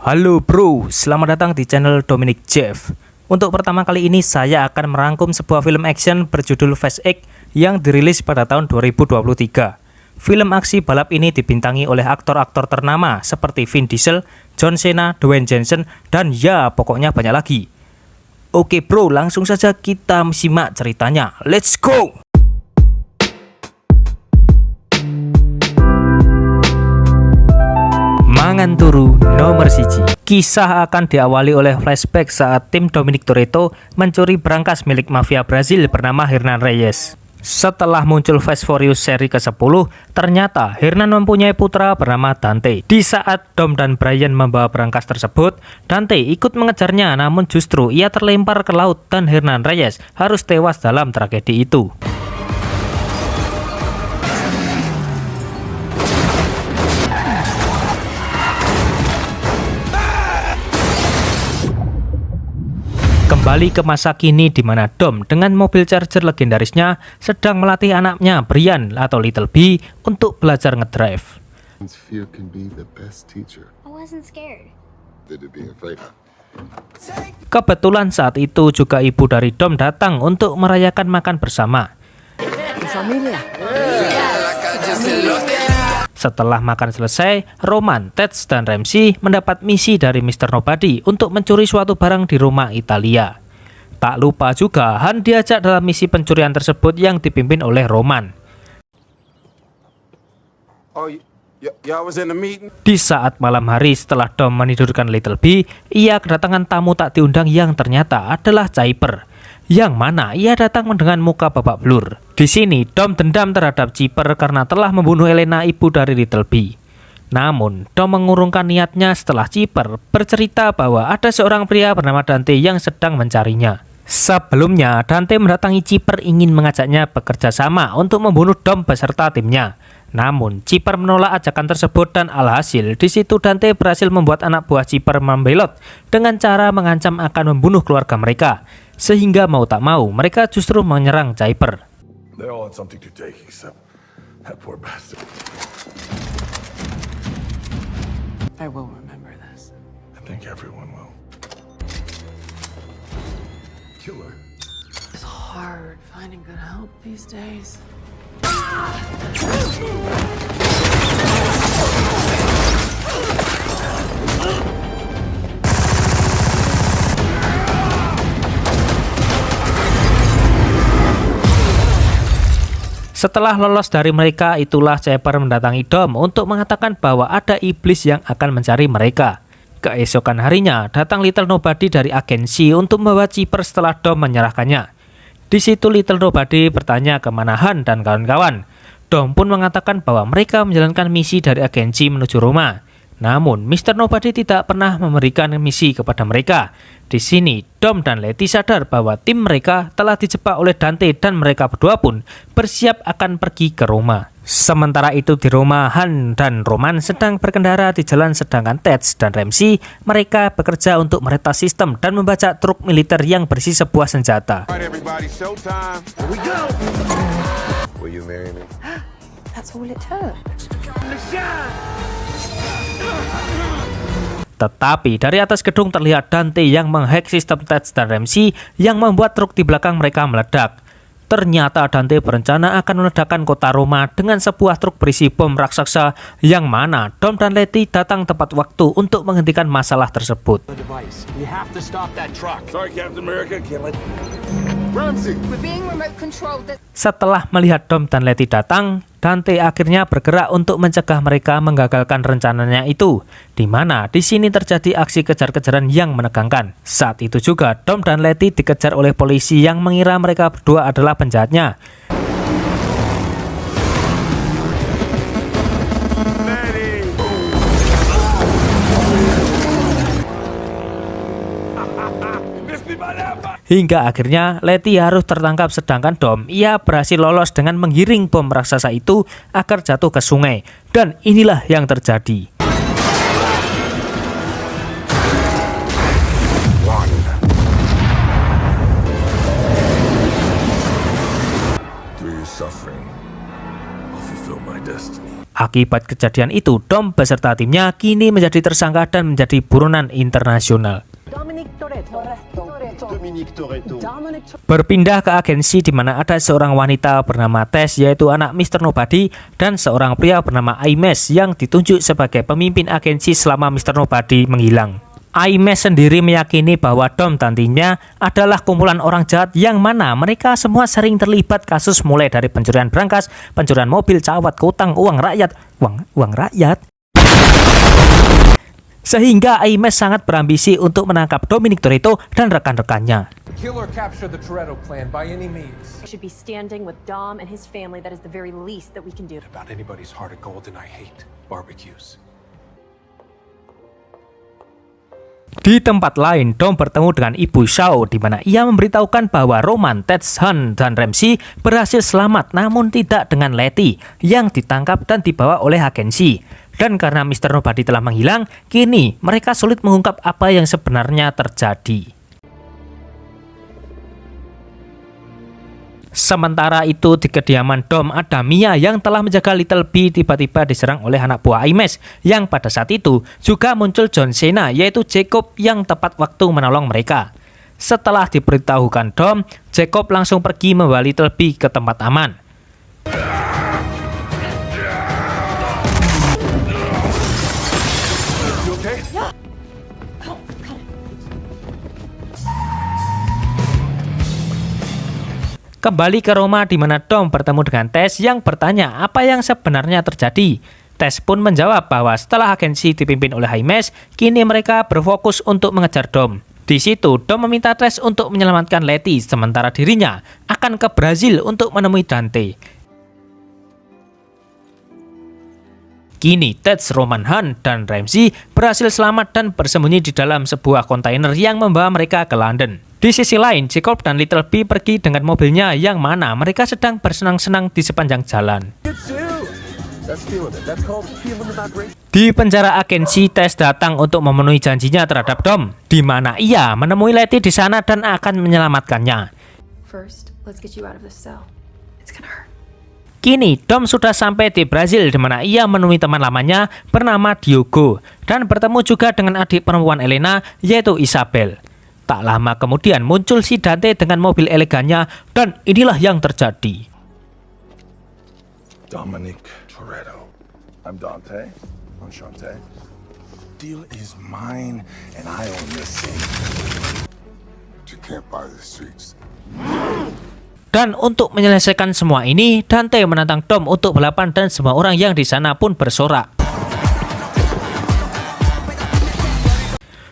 Halo bro, selamat datang di channel Dominic Jeff. Untuk pertama kali ini saya akan merangkum sebuah film action berjudul Fast X yang dirilis pada tahun 2023. Film aksi balap ini dibintangi oleh aktor-aktor ternama seperti Vin Diesel, John Cena, Dwayne Johnson, dan ya pokoknya banyak lagi. Oke bro, langsung saja kita simak ceritanya. Let's go! Mangan turu nomor 1. Kisah akan diawali oleh flashback saat tim Dominic Toretto mencuri berangkas milik mafia Brazil bernama Hernan Reyes. Setelah muncul Fast Furious seri ke-10, ternyata Hernan mempunyai putra bernama Dante. Di saat Dom dan Brian membawa berangkas tersebut, Dante ikut mengejarnya, namun justru ia terlempar ke laut dan Hernan Reyes harus tewas dalam tragedi itu. Kembali ke masa kini di mana Dom dengan mobil Charger legendarisnya sedang melatih anaknya Brian atau Little B untuk belajar ngedrive. Fear can be the best teacher. I wasn't scared. Did it being afraid? Kebetulan saat itu juga ibu dari Dom datang untuk merayakan makan bersama. Setelah makan selesai, Roman, Ted, dan Ramsey mendapat misi dari Mr. Nobody untuk mencuri suatu barang di rumah Italia. Tak lupa juga Han diajak dalam misi pencurian tersebut yang dipimpin oleh Roman. Di saat malam hari setelah Dom menidurkan Little B, ia kedatangan tamu tak diundang yang ternyata adalah Chipper, yang mana ia datang dengan muka babak belur. Di sini Dom dendam terhadap Chipper karena telah membunuh Elena, ibu dari Little B. Namun Dom mengurungkan niatnya setelah Chipper bercerita bahwa ada seorang pria bernama Dante yang sedang mencarinya. Sebelumnya Dante mendatangi Chipper ingin mengajaknya bekerja sama untuk membunuh Dom beserta timnya. Namun Chipper menolak ajakan tersebut dan alhasil di situ Dante berhasil membuat anak buah Chipper membelot dengan cara mengancam akan membunuh keluarga mereka. Sehingga mau tak mau mereka justru menyerang Chipper. They all had something to take except that poor bastard. I will remember this. I think everyone will. Killer. It's hard finding good help these days. Setelah lolos dari mereka, itulah Chipper mendatangi Dom untuk mengatakan bahwa ada iblis yang akan mencari mereka. Keesokan harinya, datang Little Nobody dari agensi untuk membawa Chipper setelah Dom menyerahkannya. Di situ Little Nobody bertanya kemana Han dan kawan-kawan. Dom pun mengatakan bahwa mereka menjalankan misi dari agensi menuju Roma. Namun, Mr. Nobody tidak pernah memberikan misi kepada mereka. Di sini, Dom dan Letty sadar bahwa tim mereka telah dijebak oleh Dante dan mereka berdua pun bersiap akan pergi ke Roma. Sementara itu di Roma, Han dan Roman sedang berkendara di jalan sedangkan Ted dan Ramsey mereka bekerja untuk meretas sistem dan membajak truk militer yang berisi sebuah senjata. Will you marry me? That's all it took. Tetapi dari atas gedung terlihat Dante yang menghack sistem Ted dan Ramsey yang membuat truk di belakang mereka meledak. Ternyata Dante berencana akan meledakkan kota Roma dengan sebuah truk berisi bom raksasa yang mana Dom dan Letty datang tepat waktu untuk menghentikan masalah tersebut. Sorry, Captain America. Can't let... Ramsey! We're being remote controlled. Setelah melihat Dom dan Letty datang, Dante akhirnya bergerak untuk mencegah mereka menggagalkan rencananya itu, di mana di sini terjadi aksi kejar-kejaran yang menegangkan. Saat itu juga Dom dan Letty dikejar oleh polisi yang mengira mereka berdua adalah penjahatnya. Hingga akhirnya Letty harus tertangkap sedangkan Dom ia berhasil lolos dengan menggiring bom raksasa itu agar jatuh ke sungai. Dan inilah yang terjadi. Through your suffering, I'll fulfill my destiny. Akibat kejadian itu, Dom beserta timnya kini menjadi tersangka dan menjadi buronan internasional. Berpindah ke agensi di mana ada seorang wanita bernama Tess, yaitu anak Mr. Nobody, dan seorang pria bernama Imes yang ditunjuk sebagai pemimpin agensi selama Mr. Nobody menghilang. Imes sendiri meyakini bahwa Dom dan timnya adalah kumpulan orang jahat yang mana mereka semua sering terlibat kasus mulai dari pencurian berangkas, pencurian mobil, cawat, utang, uang rakyat, sehingga Imes sangat berambisi untuk menangkap Dominic Toretto dan rekan-rekannya. Kill or capture the Toretto clan by any means. We should be standing with Dom and his family. That is the very least that we can do. About anybody's heart of gold, and I hate barbecues. Di tempat lain, Dom bertemu dengan Ibu Shaw di mana ia memberitahukan bahwa Roman, Ted, Han, dan Ramsey berhasil selamat namun tidak dengan Letty yang ditangkap dan dibawa oleh agensi. Dan karena Mr. Nobody telah menghilang, kini mereka sulit mengungkap apa yang sebenarnya terjadi. Sementara itu di kediaman Dom ada Mia yang telah menjaga Little B tiba-tiba diserang oleh anak buah Imes yang pada saat itu juga muncul John Cena yaitu Jacob yang tepat waktu menolong mereka. Setelah diberitahukan Dom, Jacob langsung pergi membawa Little B ke tempat aman. Kembali ke Roma di mana Dom bertemu dengan Tess yang bertanya apa yang sebenarnya terjadi. Tess pun menjawab bahwa setelah agensi dipimpin oleh Imes, kini mereka berfokus untuk mengejar Dom. Di situ Dom meminta Tess untuk menyelamatkan Letty, sementara dirinya akan ke Brazil untuk menemui Dante. Kini Ted, Roman, Han, dan Ramsey berhasil selamat dan bersembunyi di dalam sebuah kontainer yang membawa mereka ke London. Di sisi lain, Jacob dan Little B pergi dengan mobilnya yang mana mereka sedang bersenang-senang di sepanjang jalan. Di penjara agensi, Tess datang untuk memenuhi janjinya terhadap Dom, di mana ia menemui Letty di sana dan akan menyelamatkannya. First, let's get you out of this cell. It's gonna hurt. Kini, Dom sudah sampai di Brazil di mana ia menemui teman lamanya bernama Diogo dan bertemu juga dengan adik perempuan Elena yaitu Isabel. Tak lama kemudian muncul si Dante dengan mobil elegannya dan inilah yang terjadi. Dominic Toretto. I'm Dante. I'm Shantae. Deal is mine, and I own this thing. But you can't buy the streets. Dan untuk menyelesaikan semua ini, Dante menantang Dom untuk balapan dan semua orang yang di sana pun bersorak.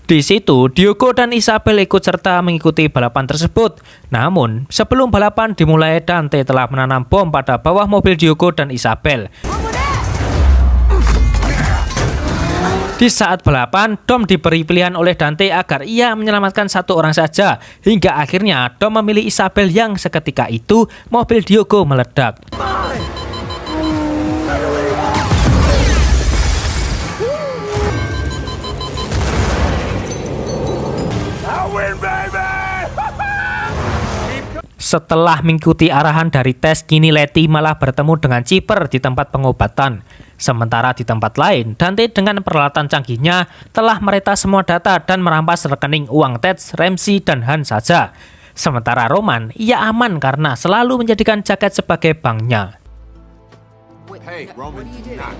Di situ, Diogo dan Isabel ikut serta mengikuti balapan tersebut. Namun, sebelum balapan dimulai, Dante telah menanam bom pada bawah mobil Diogo dan Isabel. Di saat balapan, Dom diberi pilihan oleh Dante agar ia menyelamatkan satu orang saja. Hingga akhirnya, Dom memilih Isabel yang seketika itu mobil Diogo meledak. Setelah mengikuti arahan dari Tess, kini Letty malah bertemu dengan Chipper di tempat pengobatan. Sementara di tempat lain, Dante dengan peralatan canggihnya telah meretas semua data dan merampas rekening uang Ted, Ramsey, dan Han saja. Sementara Roman, ia aman karena selalu menjadikan jaket sebagai banknya. Hey, Roman, knock.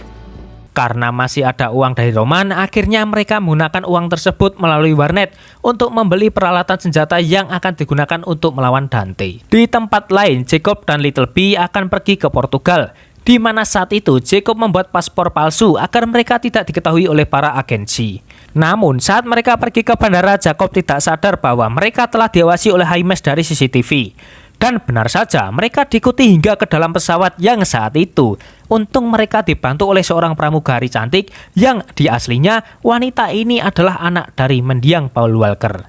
Karena masih ada uang dari Roman, akhirnya mereka menggunakan uang tersebut melalui warnet untuk membeli peralatan senjata yang akan digunakan untuk melawan Dante. Di tempat lain, Jacob dan Little B akan pergi ke Portugal, di mana saat itu Jacob membuat paspor palsu agar mereka tidak diketahui oleh para agensi. Namun, saat mereka pergi ke bandara, Jacob tidak sadar bahwa mereka telah diawasi oleh Imes dari CCTV. Dan benar saja, mereka diikuti hingga ke dalam pesawat yang saat itu. Untung mereka dibantu oleh seorang pramugari cantik yang di aslinya wanita ini adalah anak dari mendiang Paul Walker.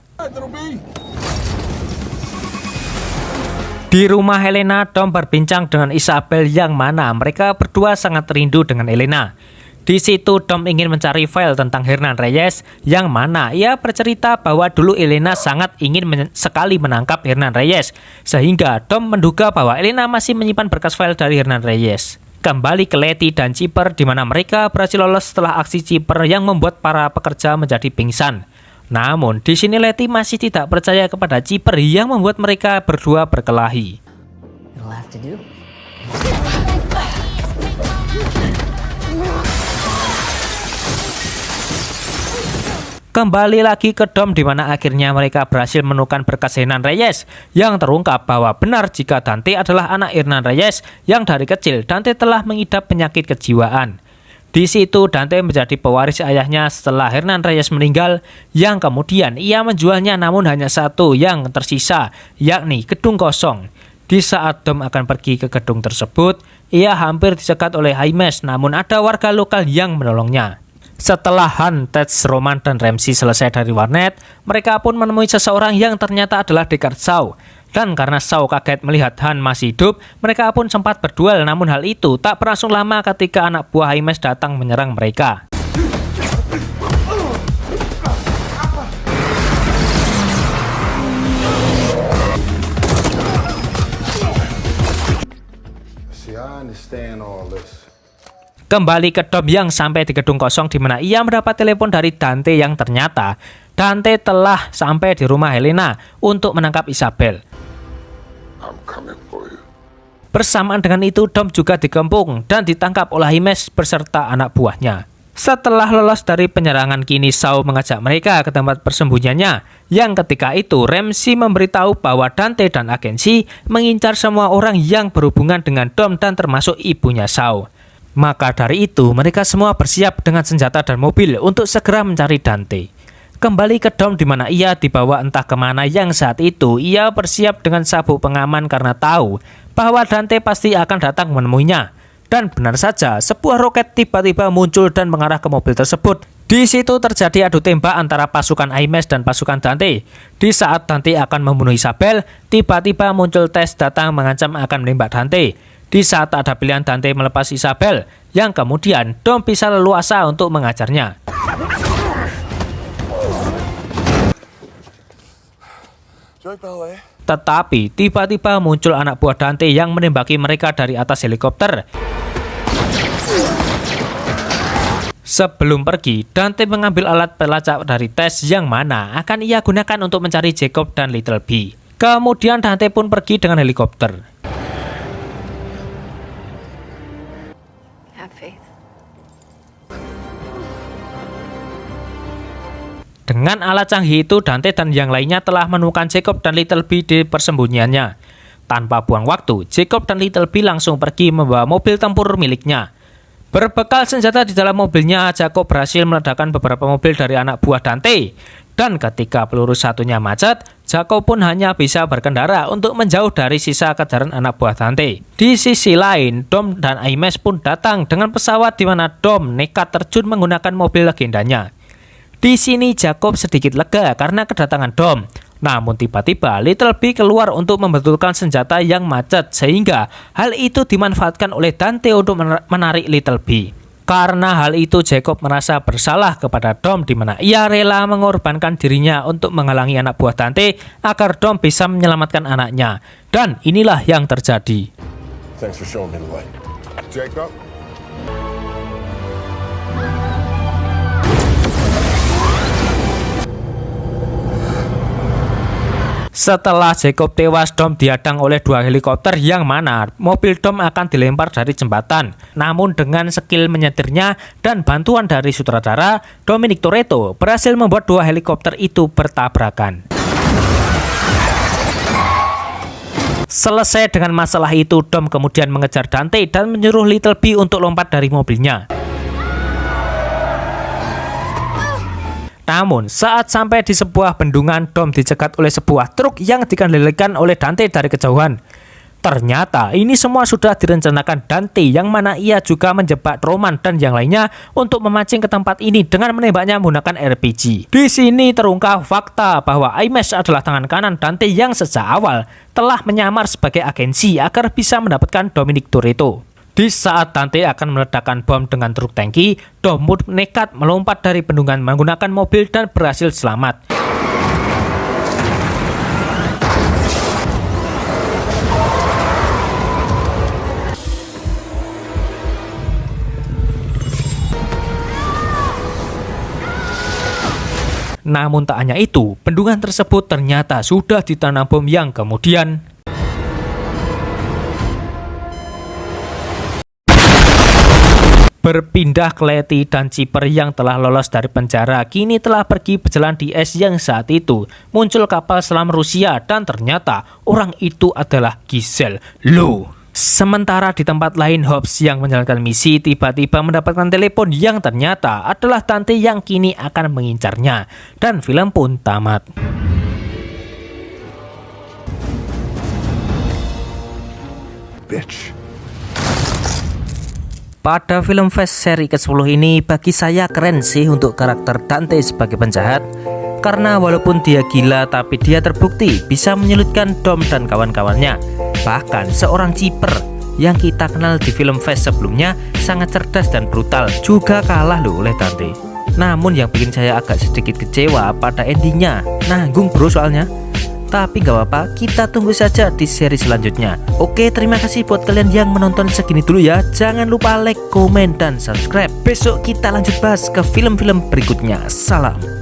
Di rumah Helena, Dom berbincang dengan Isabel yang mana mereka berdua sangat rindu dengan Helena. Di situ Dom ingin mencari file tentang Hernan Reyes yang mana ia bercerita bahwa dulu Elena sangat ingin sekali menangkap Hernan Reyes, sehingga Dom menduga bahwa Elena masih menyimpan berkas file dari Hernan Reyes. Kembali ke Letty dan Chipper di mana mereka berhasil lolos setelah aksi Chipper yang membuat para pekerja menjadi pingsan. Namun di sini Letty masih tidak percaya kepada Chipper yang membuat mereka berdua berkelahi. It'll have to do. Kembali lagi ke Dom di mana akhirnya mereka berhasil menemukan berkas Hernan Reyes yang terungkap bahwa benar jika Dante adalah anak Hernan Reyes yang dari kecil Dante telah mengidap penyakit kejiwaan. Di situ Dante menjadi pewaris ayahnya setelah Hernan Reyes meninggal, yang kemudian ia menjualnya namun hanya satu yang tersisa, yakni gedung kosong. Di saat Dom akan pergi ke gedung tersebut, ia hampir dicegat oleh Jaimes namun ada warga lokal yang menolongnya. Setelah Han, Ted, Roman, dan Ramsey selesai dari warnet, mereka pun menemui seseorang yang ternyata adalah Deckard Shaw. Dan karena Shaw kaget melihat Han masih hidup, mereka pun sempat berduel, namun hal itu tak berlangsung lama ketika anak buah Jaimes datang menyerang mereka. See, I understand all this. Kembali ke Dom yang sampai di gedung kosong di mana ia mendapat telepon dari Dante yang ternyata Dante telah sampai di rumah Helena untuk menangkap Isabel. I'm coming for you. Bersamaan dengan itu Dom juga dikepung dan ditangkap oleh Jaimes beserta anak buahnya. Setelah lolos dari penyerangan, kini Shaw mengajak mereka ke tempat persembunyiannya, yang ketika itu Ramsey memberitahu bahwa Dante dan agensi mengincar semua orang yang berhubungan dengan Dom dan termasuk ibunya Shaw. Maka dari itu mereka semua bersiap dengan senjata dan mobil untuk segera mencari Dante. Kembali ke Dom di mana ia dibawa entah kemana, yang saat itu ia bersiap dengan sabuk pengaman karena tahu bahwa Dante pasti akan datang menemuinya. Dan benar saja, sebuah roket tiba-tiba muncul dan mengarah ke mobil tersebut. Di situ terjadi adu tembak antara pasukan Jaimes dan pasukan Dante. Di saat Dante akan membunuh Isabel, tiba-tiba muncul Tess datang mengancam akan menembak Dante. Di saat tak ada pilihan, Dante melepas Isabel, yang kemudian Dom bisa leluasa untuk mengajarnya. Joy Ballet. Tetapi tiba-tiba muncul anak buah Dante yang menembaki mereka dari atas helikopter. Sebelum pergi, Dante mengambil alat pelacak dari Tess yang mana akan ia gunakan untuk mencari Jacob dan Little B. Kemudian Dante pun pergi dengan helikopter. Have faith. Dengan alat canggih itu, Dante dan yang lainnya telah menemukan Jacob dan Little B di persembunyiannya. Tanpa buang waktu, Jacob dan Little B langsung pergi membawa mobil tempur miliknya. Berbekal senjata di dalam mobilnya, Jacob berhasil meledakkan beberapa mobil dari anak buah Dante. Dan ketika peluru satunya macet, Jacob pun hanya bisa berkendara untuk menjauh dari sisa kejaran anak buah Dante. Di sisi lain, Dom dan Jaimes pun datang dengan pesawat di mana Dom nekat terjun menggunakan mobil legendanya. Di sini Jacob sedikit lega karena kedatangan Dom. Namun tiba-tiba Little B keluar untuk membetulkan senjata yang macet, sehingga hal itu dimanfaatkan oleh Dante untuk menarik Little B. Karena hal itu Jacob merasa bersalah kepada Dom di mana ia rela mengorbankan dirinya untuk menghalangi anak buah Dante agar Dom bisa menyelamatkan anaknya. Dan inilah yang terjadi. Thanks for showing me the way. Jacob? Setelah Jacob tewas, Dom dihadang oleh dua helikopter yang mana mobil Dom akan dilempar dari jembatan. Namun dengan skill menyetirnya dan bantuan dari sutradara, Dominic Toretto berhasil membuat dua helikopter itu bertabrakan. Selesai dengan masalah itu, Dom kemudian mengejar Dante dan menyuruh Little B untuk lompat dari mobilnya. Namun, saat sampai di sebuah bendungan, Dom dicegat oleh sebuah truk yang dikendalikan oleh Dante dari kejauhan. Ternyata ini semua sudah direncanakan Dante, yang mana ia juga menjebak Roman dan yang lainnya untuk memancing ke tempat ini dengan menembaknya menggunakan RPG. Di sini terungkap fakta bahwa Jaimes adalah tangan kanan Dante yang sejak awal telah menyamar sebagai agensi agar bisa mendapatkan Dominic Toretto. Di saat Dante akan meledakkan bom dengan truk tangki, Dom nekat melompat dari bendungan menggunakan mobil dan berhasil selamat. Namun tak hanya itu, bendungan tersebut ternyata sudah ditanam bom yang kemudian berpindah ke Letty dan Chipper yang telah lolos dari penjara kini telah pergi berjalan di es yang saat itu muncul kapal selam Rusia dan ternyata orang itu adalah Giselle Low. Sementara di tempat lain Hobbs yang menjalankan misi tiba-tiba mendapatkan telepon yang ternyata adalah tante yang kini akan mengincarnya dan film pun tamat. Bitch. Pada film Fast seri ke-10 ini bagi saya keren sih untuk karakter Dante sebagai penjahat. Karena walaupun dia gila tapi dia terbukti bisa menyulitkan Dom dan kawan-kawannya. Bahkan seorang Chipper yang kita kenal di film Fast sebelumnya sangat cerdas dan brutal juga kalah loh oleh Dante. Namun yang bikin saya agak sedikit kecewa pada endingnya, nanggung bro soalnya. Tapi gak apa-apa, kita tunggu saja di seri selanjutnya. Oke, terima kasih buat kalian yang menonton segini dulu ya. Jangan lupa like, komen, dan subscribe. Besok kita lanjut bahas ke film-film berikutnya. Salam.